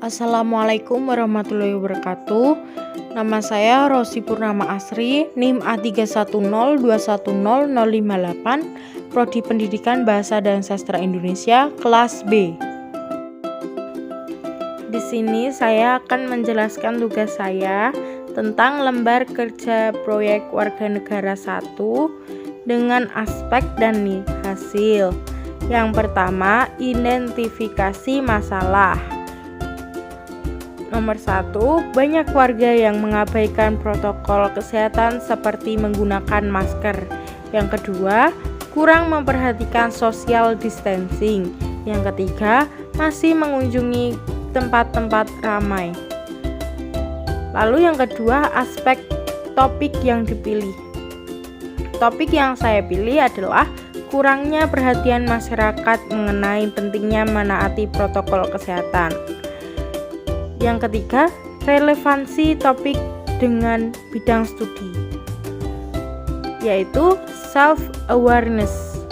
Assalamualaikum warahmatullahi wabarakatuh. Nama saya Rosi Purnama Asri, NIM A310210058, Prodi Pendidikan Bahasa dan Sastra Indonesia, kelas B. Di sini saya akan menjelaskan tugas saya tentang lembar kerja proyek warganegara 1 dengan aspek dan hasil. Yang pertama, identifikasi masalah. Nomor 1, banyak warga yang mengabaikan protokol kesehatan seperti menggunakan masker. Yang kedua, kurang memperhatikan social distancing. Yang ketiga, masih mengunjungi tempat-tempat ramai. Lalu yang kedua, aspek topik yang dipilih. Topik yang saya pilih adalah kurangnya perhatian masyarakat mengenai pentingnya menaati protokol kesehatan. Yang ketiga, relevansi topik dengan bidang studi, yaitu self-awareness.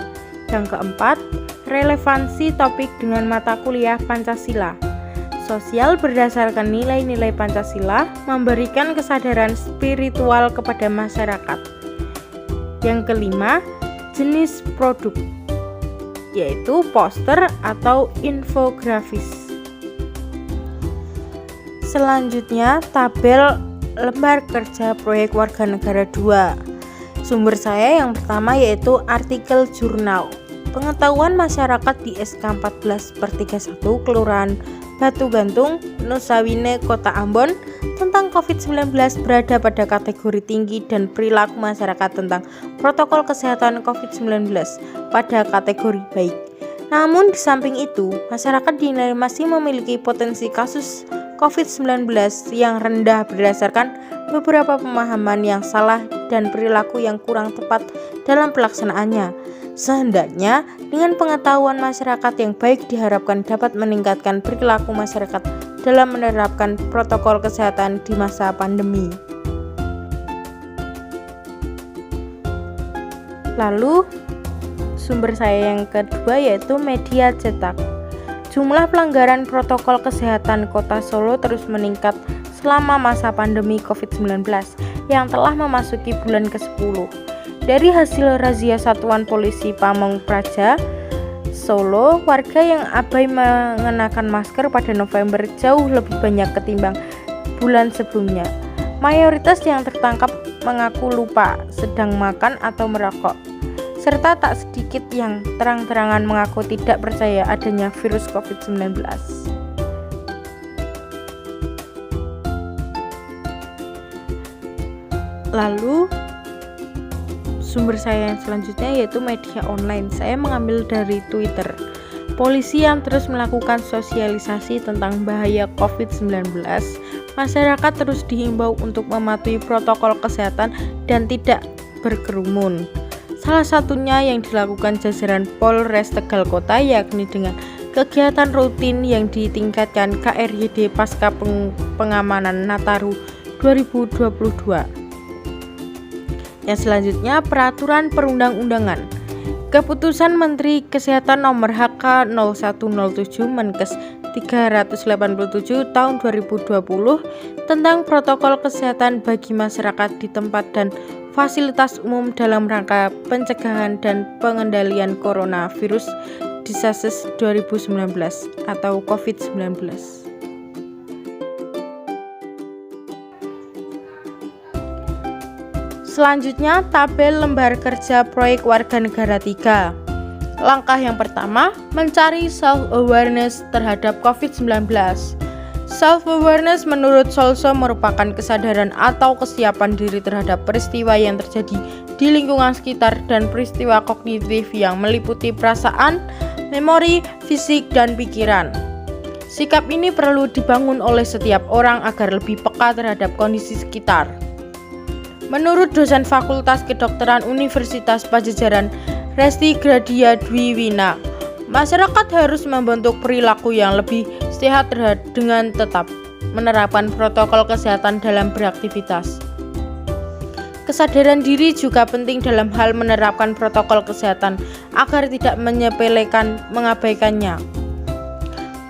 Yang keempat, relevansi topik dengan mata kuliah Pancasila. Sosial berdasarkan nilai-nilai Pancasila memberikan kesadaran spiritual kepada masyarakat. Yang kelima, jenis produk, yaitu poster atau infografis. Selanjutnya, tabel lembar kerja proyek warganegara 2. Sumber saya yang pertama yaitu artikel jurnal Pengetahuan Masyarakat di SK 14/31 Kelurahan Batu Gantung, Nusawine, Kota Ambon tentang COVID-19 berada pada kategori tinggi dan perilaku masyarakat tentang protokol kesehatan COVID-19 pada kategori baik. Namun di samping itu, masyarakat dinilai masih memiliki potensi kasus COVID-19 yang rendah berdasarkan beberapa pemahaman yang salah dan perilaku yang kurang tepat dalam pelaksanaannya. Sehendaknya, dengan pengetahuan masyarakat yang baik diharapkan dapat meningkatkan perilaku masyarakat dalam menerapkan protokol kesehatan di masa pandemi. Lalu, sumber saya yang kedua yaitu media cetak. Jumlah pelanggaran protokol kesehatan Kota Solo terus meningkat selama masa pandemi COVID-19 yang telah memasuki bulan ke-10. Dari hasil razia Satuan Polisi Pamong Praja Solo, warga yang abai mengenakan masker pada November jauh lebih banyak ketimbang bulan sebelumnya. Mayoritas yang tertangkap mengaku lupa, sedang makan atau merokok, serta tak sedikit yang terang-terangan mengaku tidak percaya adanya virus COVID-19. Lalu, sumber saya yang selanjutnya yaitu media online. Saya mengambil dari Twitter. Polisi yang terus melakukan sosialisasi tentang bahaya COVID-19, masyarakat terus dihimbau untuk mematuhi protokol kesehatan dan tidak berkerumun. Salah satunya yang dilakukan jajaran Polres Tegal Kota yakni dengan kegiatan rutin yang ditingkatkan KRYD pasca pengamanan Nataru 2022. Yang selanjutnya, peraturan perundang-undangan. Keputusan Menteri Kesehatan nomor HK 0107 Menkes 387 tahun 2020 tentang protokol kesehatan bagi masyarakat di tempat dan fasilitas umum dalam rangka pencegahan dan pengendalian coronavirus disease 2019 atau COVID-19. Selanjutnya, tabel lembar kerja proyek warganegara 3. Langkah yang pertama, mencari self-awareness terhadap COVID-19. Self-awareness menurut Solso merupakan kesadaran atau kesiapan diri terhadap peristiwa yang terjadi di lingkungan sekitar dan peristiwa kognitif yang meliputi perasaan, memori, fisik, dan pikiran. Sikap ini perlu dibangun oleh setiap orang agar lebih peka terhadap kondisi sekitar. Menurut dosen Fakultas Kedokteran Universitas Padjadjaran, Resti Gradia Dwiwina, masyarakat harus membentuk perilaku yang lebih sehat dengan tetap menerapkan protokol kesehatan dalam beraktivitas. Kesadaran diri juga penting dalam hal menerapkan protokol kesehatan agar tidak mengabaikannya.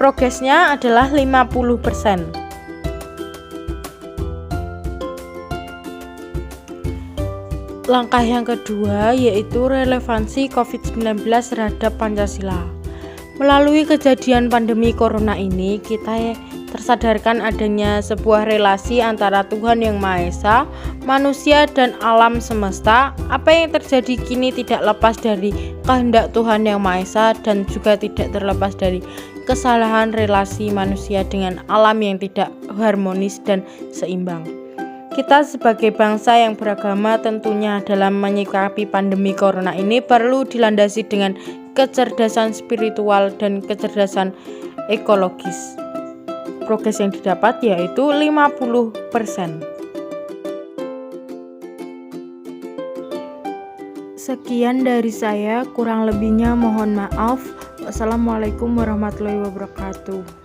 Progresnya adalah 50%. Langkah yang kedua yaitu relevansi COVID-19 terhadap Pancasila. Melalui kejadian pandemi corona ini, kita tersadarkan adanya sebuah relasi antara Tuhan Yang Maha Esa, manusia, dan alam semesta. Apa yang terjadi kini tidak lepas dari kehendak Tuhan Yang Maha Esa dan juga tidak terlepas dari kesalahan relasi manusia dengan alam yang tidak harmonis dan seimbang. Kita sebagai bangsa yang beragama tentunya dalam menyikapi pandemi corona ini perlu dilandasi dengan kecerdasan spiritual dan kecerdasan ekologis. Progres yang didapat yaitu 50%. Sekian dari saya, kurang lebihnya mohon maaf. Wassalamualaikum warahmatullahi wabarakatuh.